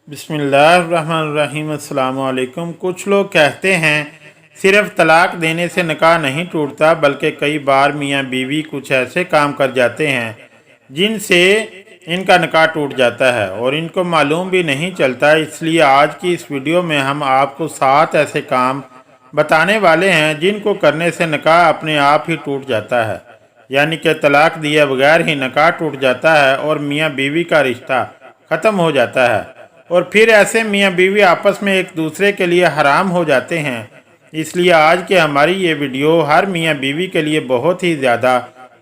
बिस्मिल्लाहिर्रहमानिर्रहीम। अस्सलाम वालेकुम। कुछ लोग कहते हैं सिर्फ तलाक देने से निकाह नहीं टूटता, बल्कि कई बार मियाँ बीवी कुछ ऐसे काम कर जाते हैं जिनसे इनका निकाह टूट जाता है और इनको मालूम भी नहीं चलता। इसलिए आज की इस वीडियो में हम आपको 7 ऐसे काम बताने वाले हैं जिनको करने से निकाह अपने आप ही टूट जाता है, यानी कि तलाक दिए बगैर ही निकाह टूट जाता है और मियाँ बीवी का रिश्ता ख़त्म हो जाता है और फिर ऐसे मियाँ बीवी आपस में एक दूसरे के लिए हराम हो जाते हैं। इसलिए आज की हमारी ये वीडियो हर मियाँ बीवी के लिए बहुत ही ज़्यादा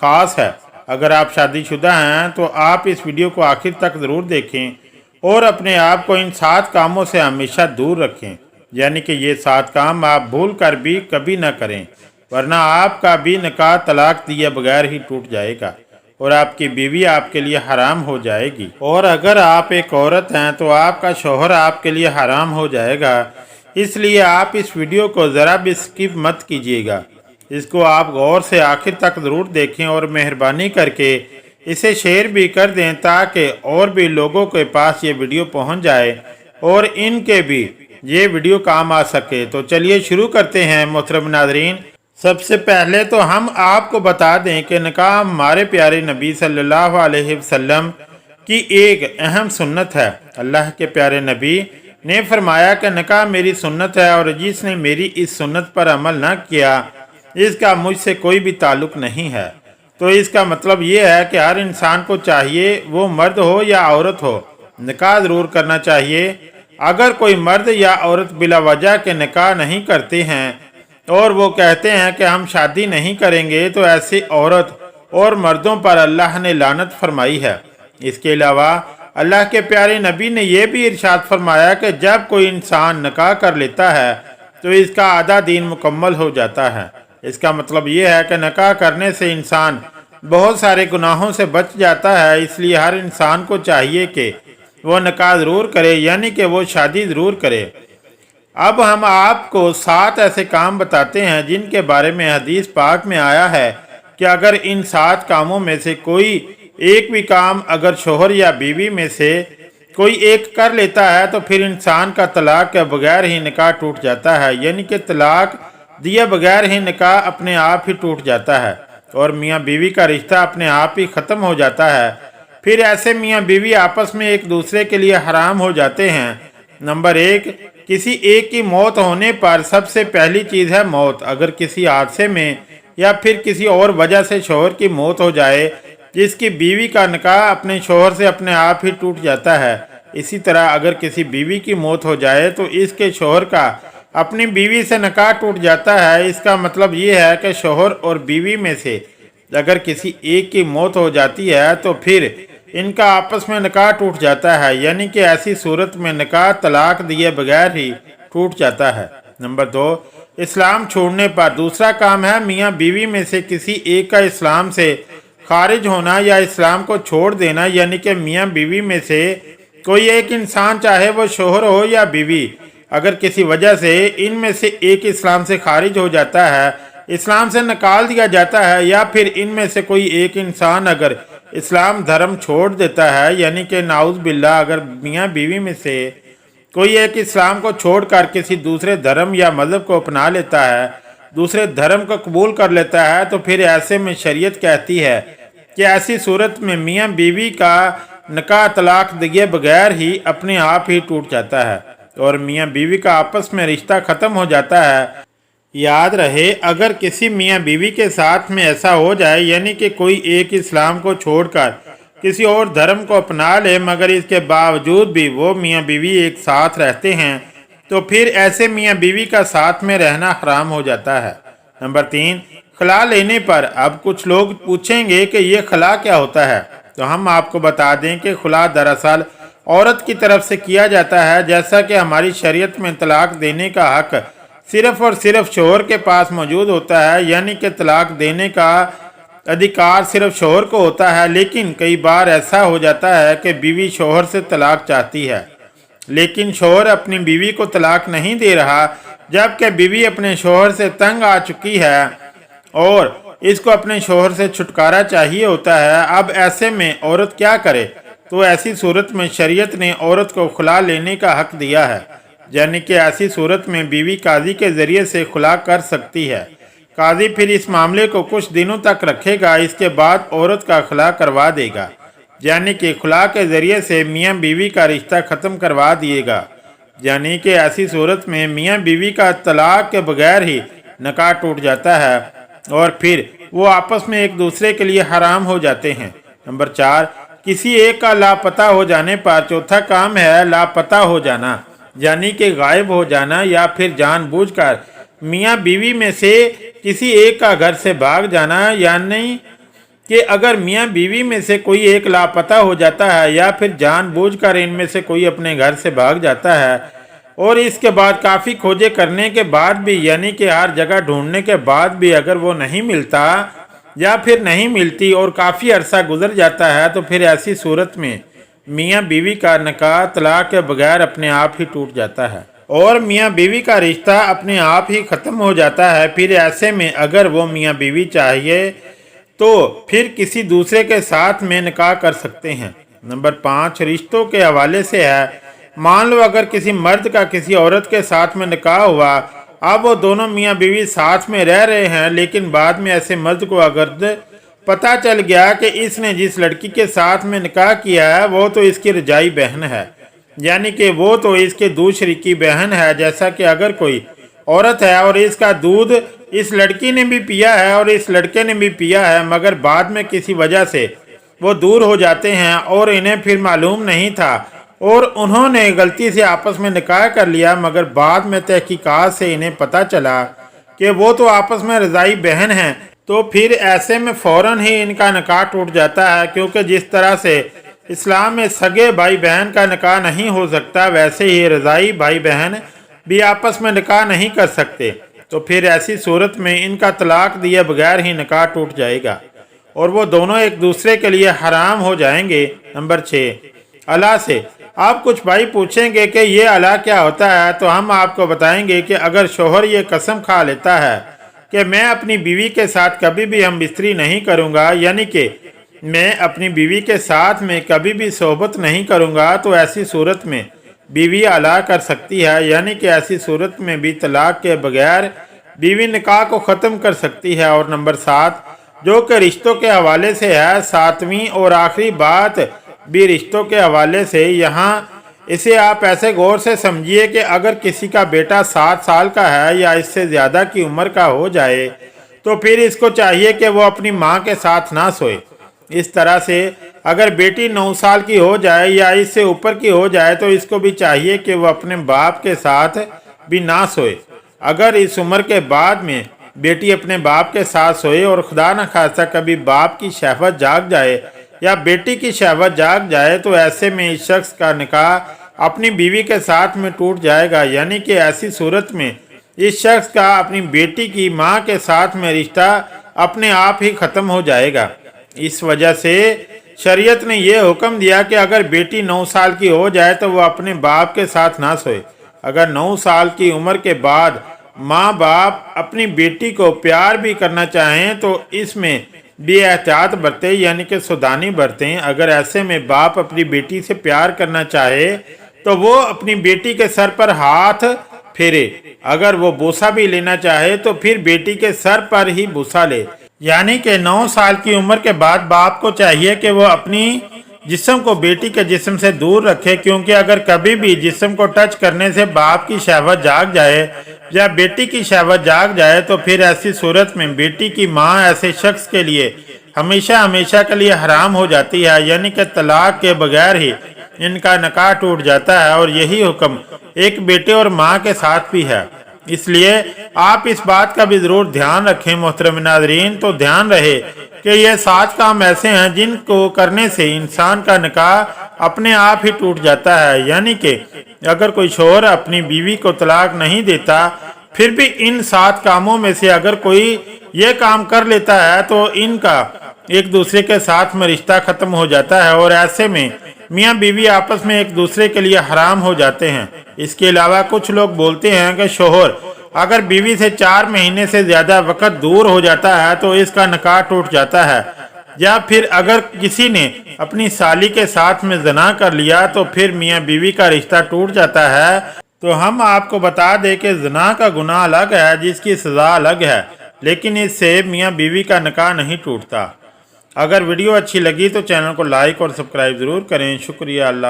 ख़ास है। अगर आप शादीशुदा हैं तो आप इस वीडियो को आखिर तक ज़रूर देखें और अपने आप को इन 7 कामों से हमेशा दूर रखें, यानी कि ये 7 काम आप भूल कर भी कभी ना करें, वरना आपका भी निकाह तलाक दिए बगैर ही टूट जाएगा और आपकी बीवी आपके लिए हराम हो जाएगी। और अगर आप एक औरत हैं तो आपका शौहर आपके लिए हराम हो जाएगा। इसलिए आप इस वीडियो को ज़रा भी स्किप मत कीजिएगा, इसको आप गौर से आखिर तक ज़रूर देखें और मेहरबानी करके इसे शेयर भी कर दें ताकि और भी लोगों के पास ये वीडियो पहुंच जाए और इनके भी ये वीडियो काम आ सके। तो चलिए शुरू करते हैं मोहतरम नाज़रीन। सबसे पहले तो हम आपको बता दें कि निकाह हमारे प्यारे नबी सल्लल्लाहु अलैहि वसल्लम की एक अहम सुन्नत है। अल्लाह के प्यारे नबी ने फरमाया कि निकाह मेरी सुन्नत है और जिसने मेरी इस सुन्नत पर अमल न किया इसका मुझसे कोई भी ताल्लुक़ नहीं है। तो इसका मतलब ये है कि हर इंसान को चाहिए, वो मर्द हो या औरत हो, निकाह ज़रूर करना चाहिए। अगर कोई मर्द या औरत बिला वजह के निकाह नहीं करते हैं और वो कहते हैं कि हम शादी नहीं करेंगे, तो ऐसी औरत और मर्दों पर अल्लाह ने लानत फरमाई है। इसके अलावा अल्लाह के प्यारे नबी ने यह भी इरशाद फरमाया कि जब कोई इंसान निकाह कर लेता है तो इसका आधा दीन मुकम्मल हो जाता है। इसका मतलब ये है कि निकाह करने से इंसान बहुत सारे गुनाहों से बच जाता है। इसलिए हर इंसान को चाहिए कि वो निकाह ज़रूर करे, यानी कि वो शादी ज़रूर करे। अब हम आपको 7 ऐसे काम बताते हैं जिनके बारे में हदीस पाक में आया है कि अगर इन 7 कामों में से कोई एक भी काम अगर शोहर या बीवी में से कोई एक कर लेता है तो फिर इंसान का तलाक के बगैर ही निकाह टूट जाता है, यानी कि तलाक दिए बगैर ही निकाह अपने आप ही टूट जाता है और मियाँ बीवी का रिश्ता अपने आप ही ख़त्म हो जाता है। फिर ऐसे मियाँ बीवी आपस में एक दूसरे के लिए हराम हो जाते हैं। नंबर 1, किसी एक की मौत होने पर सबसे पहली चीज़ है मौत। अगर किसी हादसे में या फिर किसी और वजह से शौहर की मौत हो जाए जिसकी बीवी का निकाह अपने शौहर से अपने आप ही टूट जाता है। इसी तरह अगर किसी बीवी की मौत हो जाए तो इसके शौहर का अपनी बीवी से निकाह टूट जाता है। इसका मतलब ये है कि शौहर और बीवी में से अगर किसी एक की मौत हो जाती है तो फिर इनका आपस में निकाह टूट जाता है, यानी कि ऐसी सूरत में निकाह तलाक दिए बगैर ही टूट जाता है। नंबर 2, इस्लाम छोड़ने पर। दूसरा काम है मियाँ बीवी में से किसी एक का इस्लाम से खारिज होना या इस्लाम को छोड़ देना, यानी कि मियाँ बीवी में से कोई एक इंसान, चाहे वो शोहर हो या बीवी, अगर किसी वजह से इनमें से एक इस्लाम से खारिज हो जाता है, इस्लाम से निकाल दिया जाता है, या फिर इनमें से कोई एक इंसान अगर इस्लाम धर्म छोड़ देता है, यानी कि नाउज़ बिल्लाह अगर मियाँ बीवी में से कोई एक इस्लाम को छोड़कर किसी दूसरे धर्म या मज़हब को अपना लेता है, दूसरे धर्म को कबूल कर लेता है, तो फिर ऐसे में शरीयत कहती है कि ऐसी सूरत में मियाँ बीवी का निकाह तलाक दिए बगैर ही अपने आप ही टूट जाता है और मियाँ बीवी का आपस में रिश्ता ख़त्म हो जाता है। याद रहे, अगर किसी मियाँ बीवी के साथ में ऐसा हो जाए, यानी कि कोई एक इस्लाम को छोड़कर किसी और धर्म को अपना ले मगर इसके बावजूद भी वो मियाँ बीवी एक साथ रहते हैं, तो फिर ऐसे मियाँ बीवी का साथ में रहना हराम हो जाता है। नंबर 3, खला लेने पर। अब कुछ लोग पूछेंगे कि ये खला क्या होता है, तो हम आपको बता दें कि खुला दरअसल औरत की तरफ से किया जाता है। जैसा कि हमारी शरीयत में तलाक देने का हक सिर्फ़ और सिर्फ शौहर के पास मौजूद होता है, यानी कि तलाक देने का अधिकार सिर्फ शौहर को होता है। लेकिन कई बार ऐसा हो जाता है कि बीवी शौहर से तलाक चाहती है, लेकिन शौहर अपनी बीवी को तलाक नहीं दे रहा, जबकि बीवी अपने शौहर से तंग आ चुकी है और इसको अपने शौहर से छुटकारा चाहिए होता है। अब ऐसे में औरत क्या करे? तो ऐसी सूरत में शरीयत ने औरत को खुला लेने का हक दिया है, यानी कि ऐसी सूरत में बीवी काजी के ज़रिए से खुला कर सकती है। काजी फिर इस मामले को कुछ दिनों तक रखेगा, इसके बाद औरत का खुला करवा देगा, यानी कि खुला के ज़रिए से मियाँ बीवी का रिश्ता ख़त्म करवा दिएगा। यानी कि ऐसी सूरत में मियाँ बीवी का तलाक के बगैर ही निकाह टूट जाता है और फिर वो आपस में एक दूसरे के लिए हराम हो जाते हैं। नंबर 4, किसी एक का लापता हो जाने पर चौथा काम है लापता हो जाना, यानी कि गायब हो जाना या फिर जानबूझकर मियाँ बीवी में से किसी एक का घर से भाग जाना। यानी कि अगर मियाँ बीवी में से कोई एक लापता हो जाता है या फिर जानबूझकर इनमें से कोई अपने घर से भाग जाता है और इसके बाद काफ़ी खोजे करने के बाद भी, यानी कि हर जगह ढूंढने के बाद भी अगर वो नहीं मिलता या फिर नहीं मिलती और काफ़ी अरसा गुजर जाता है, तो फिर ऐसी सूरत में मियाँ बीवी का निकाह तलाक के बगैर अपने आप ही टूट जाता है और मियाँ बीवी का रिश्ता अपने आप ही ख़त्म हो जाता है। फिर ऐसे में अगर वो मियाँ बीवी चाहिए तो फिर किसी दूसरे के साथ में निकाह कर सकते हैं। नंबर 5, रिश्तों के हवाले से है। मान लो अगर किसी मर्द का किसी औरत के साथ में निकाह हुआ, अब वो दोनों मियाँ बीवी साथ में रह रहे हैं, लेकिन बाद में ऐसे मर्द को अगर पता चल गया कि इसने जिस लड़की के साथ में निकाह किया है वो तो इसकी रजाई बहन है, यानी कि वो तो इसके दूध शरीकी बहन है। जैसा कि अगर कोई औरत है और इसका दूध इस लड़की ने भी पिया है और इस लड़के ने भी पिया है, मगर बाद में किसी वजह से वो दूर हो जाते हैं और इन्हें फिर मालूम नहीं था और उन्होंने गलती से आपस में निकाह कर लिया, मगर बाद में तहकीकात से इन्हें पता चला कि वो तो आपस में रज़ाई बहन हैं, तो फिर ऐसे में फ़ौरन ही इनका निकाह टूट जाता है। क्योंकि जिस तरह से इस्लाम में सगे भाई बहन का निकाह नहीं हो सकता, वैसे ही रज़ाई भाई बहन भी आपस में निकाह नहीं कर सकते, तो फिर ऐसी सूरत में इनका तलाक दिए बगैर ही निकाह टूट जाएगा और वो दोनों एक दूसरे के लिए हराम हो जाएंगे। नंबर 6, अला से। आप कुछ भाई पूछेंगे कि ये अला क्या होता है, तो हम आपको बताएंगे कि अगर शोहर ये कसम खा लेता है कि मैं अपनी बीवी के साथ कभी भी हम बिस्तरी नहीं करूँगा, यानी कि मैं अपनी बीवी के साथ में कभी भी सोहबत नहीं करूँगा, तो ऐसी सूरत में बीवी अला कर सकती है, यानी कि ऐसी सूरत में भी तलाक के बगैर बीवी निकाह को ख़त्म कर सकती है। और नंबर 7, जो कि रिश्तों के हवाले से है। 7वीं और आखिरी बात भी रिश्तों के हवाले से। यहाँ इसे आप ऐसे गौर से समझिए कि अगर किसी का बेटा 7 साल का है या इससे ज़्यादा की उम्र का हो जाए, तो फिर इसको चाहिए कि वो अपनी माँ के साथ ना सोए। इस तरह से अगर बेटी 9 साल की हो जाए या इससे ऊपर की हो जाए, तो इसको भी चाहिए कि वो अपने बाप के साथ भी ना सोए। अगर इस उम्र के बाद में बेटी अपने बाप के साथ सोए और खुदा न खास्ता कभी बाप की शहवत जाग जाए या बेटी की शहवत जाग जाए, तो ऐसे में इस शख्स का निकाह अपनी बीवी के साथ में टूट जाएगा, यानी कि ऐसी सूरत में इस शख्स का अपनी बेटी की माँ के साथ में रिश्ता अपने आप ही ख़त्म हो जाएगा। इस वजह से शरीयत ने यह हुक्म दिया कि अगर बेटी 9 साल की हो जाए तो वह अपने बाप के साथ ना सोए। अगर 9 साल की उम्र के बाद माँ बाप अपनी बेटी को प्यार भी करना चाहें तो इसमें बेएहतियात बरतें, यानी कि सावधानी बरतें। अगर ऐसे में बाप अपनी बेटी से प्यार करना चाहे तो वो अपनी बेटी के सर पर हाथ फेरे। अगर वो बूसा भी लेना चाहे तो फिर बेटी के सर पर ही बूसा ले। यानी कि 9 साल की उम्र के बाद बाप को चाहिए कि वो अपनी जिस्म को बेटी के जिस्म से दूर रखे, क्योंकि अगर कभी भी जिस्म को टच करने से बाप की शहवत जाग जाए या बेटी की शहवत जाग जाए, तो फिर ऐसी सूरत में बेटी की माँ ऐसे शख्स के लिए हमेशा हमेशा के लिए हराम हो जाती है, यानी कि तलाक के बगैर ही इनका निकाह टूट जाता है। और यही हुक्म एक बेटे और माँ के साथ भी है। इसलिए आप इस बात का भी ज़रूर ध्यान रखें मोहतरम नाज़रीन। तो ध्यान रहे कि ये 7 काम ऐसे हैं जिनको करने से इंसान का निकाह अपने आप ही टूट जाता है, यानी कि अगर कोई शौहर अपनी बीवी को तलाक नहीं देता, फिर भी इन 7 कामों में से अगर कोई ये काम कर लेता है तो इनका एक दूसरे के साथ में रिश्ता ख़त्म हो जाता है और ऐसे में मियाँ बीवी आपस में एक दूसरे के लिए हराम हो जाते हैं। इसके अलावा कुछ लोग बोलते हैं कि शौहर अगर बीवी से 4 महीने से ज़्यादा वक्त दूर हो जाता है तो इसका निकाह टूट जाता है। یا پھر اگر کسی نے اپنی سالی کے ساتھ میں زنا کر لیا تو پھر میاں بیوی کا رشتہ ٹوٹ جاتا ہے، تو ہم آپ کو بتا دیں کہ زنا کا گناہ الگ ہے جس کی سزا الگ ہے، لیکن اس سے میاں بیوی کا نکاح نہیں ٹوٹتا۔ اگر ویڈیو اچھی لگی تو چینل کو لائک اور سبسکرائب ضرور کریں۔ شکریہ۔ اللہ